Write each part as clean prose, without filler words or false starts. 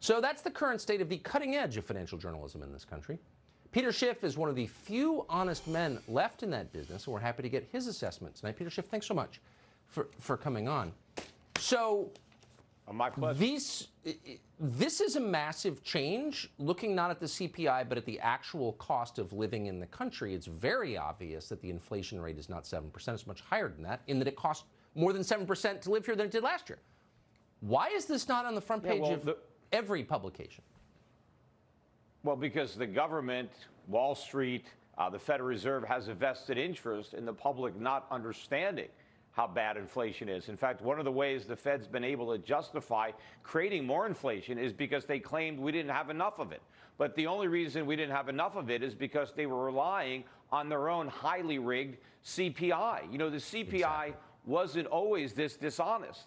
So that's the current state of the cutting edge of financial journalism in this country. Peter Schiff is one of the few honest men left in that business, and we're happy to get his assessment tonight. Peter Schiff, thanks so much for coming on. So, my pleasure. This is a massive change. Looking not at the CPI, but at the actual cost of living in the country, it's very obvious that the inflation rate is not 7%. It's much higher than that, in that it costs more than 7% to live here than it did last year. Why is this not on the front page of every publication? Well, because the government, Wall Street, the Federal Reserve has a vested interest in the public not understanding how bad inflation is. In fact, one of the ways the Fed's been able to justify creating more inflation is because they claimed we didn't have enough of it. But the only reason we didn't have enough of it is because they were relying on their own highly rigged CPI. You know, the CPI wasn't always this dishonest.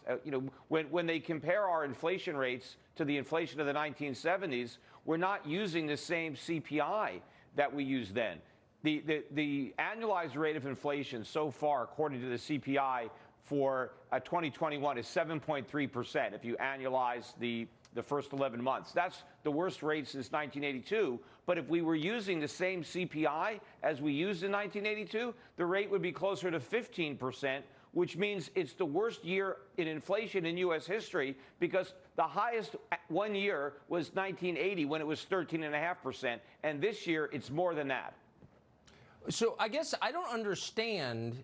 When they compare our inflation rates to the inflation of the 1970s, we're not using the same CPI that we used then. The annualized rate of inflation so far, according to the CPI for 2021, is 7.3%. If you annualize the first 11 months, that's the worst rate since 1982. But if we were using the same CPI as we used in 1982, the rate would be closer to 15%, which means it's the worst year in inflation in U.S. history, because the highest one year was 1980 when it was 13.5%, and this year it's more than that. So I guess I don't understand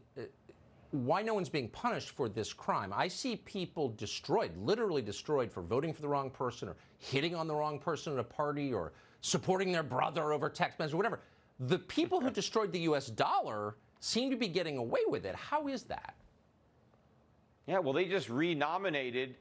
why no one's being punished for this crime. I see people destroyed, literally destroyed, for voting for the wrong person or hitting on the wrong person at a party or supporting their brother over text messages or whatever. The people who destroyed the U.S. dollar seem to be getting away with it. How is that? Yeah, well, they just renominated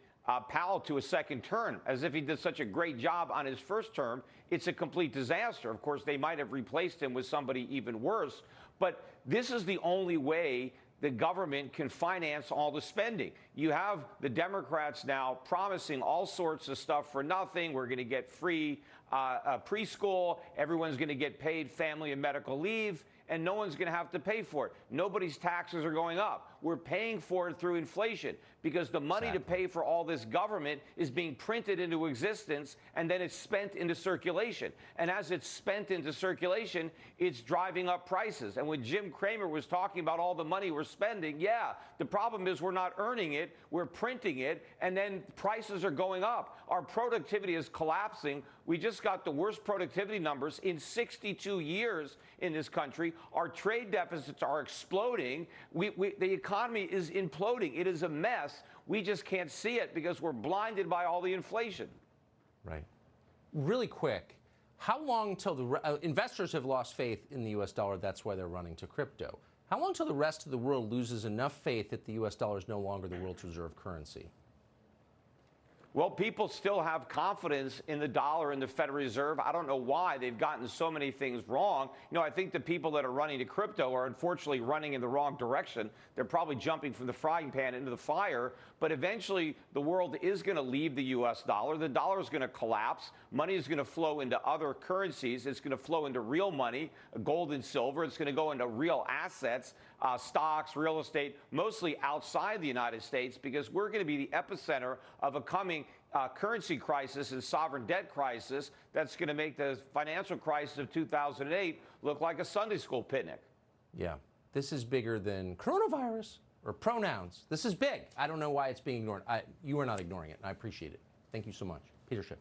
Powell to a second term, as if he did such a great job on his first term. It's a complete disaster. Of course, they might have replaced him with somebody even worse. But this is the only way the government can finance all the spending. You have the Democrats now promising all sorts of stuff for nothing. We're going to get free preschool. Everyone's going to get paid family and medical leave, and no one's going to have to pay for it. Nobody's taxes are going up. We're paying for it through inflation, because the money to pay for all this government is being printed into existence, and then it's spent into circulation. And as it's spent into circulation, it's driving up prices. And when Jim Cramer was talking about all the money we're spending, yeah, the problem is we're not earning it, we're printing it, and then prices are going up. Our productivity is collapsing. We just got the worst productivity numbers in 62 years in this country. Our trade deficits are exploding. The economy is imploding. It is a mess. We just can't see it because we're blinded by all the inflation. Right. Really quick, how long till the investors have lost faith in the U.S. dollar? That's why they're running to crypto. How long till the rest of the world loses enough faith that the U.S. dollar is no longer the world's reserve currency? Well, people still have confidence in the dollar and the Federal Reserve. I don't know why they've gotten so many things wrong. You know, I think the people that are running to crypto are unfortunately running in the wrong direction. They're probably jumping from the frying pan into the fire. But eventually, the world is going to leave the U.S. dollar. The dollar is going to collapse. Money is going to flow into other currencies. It's going to flow into real money, gold and silver. It's going to go into real assets, stocks, real estate, mostly outside the United States, because we're going to be the epicenter of a coming currency crisis and sovereign debt crisis that's going to make the financial crisis of 2008 look like a Sunday school picnic. Yeah, this is bigger than coronavirus or pronouns. This is big. I don't know why it's being ignored. You are not ignoring it. I appreciate it. Thank you so much. Peter Schiff.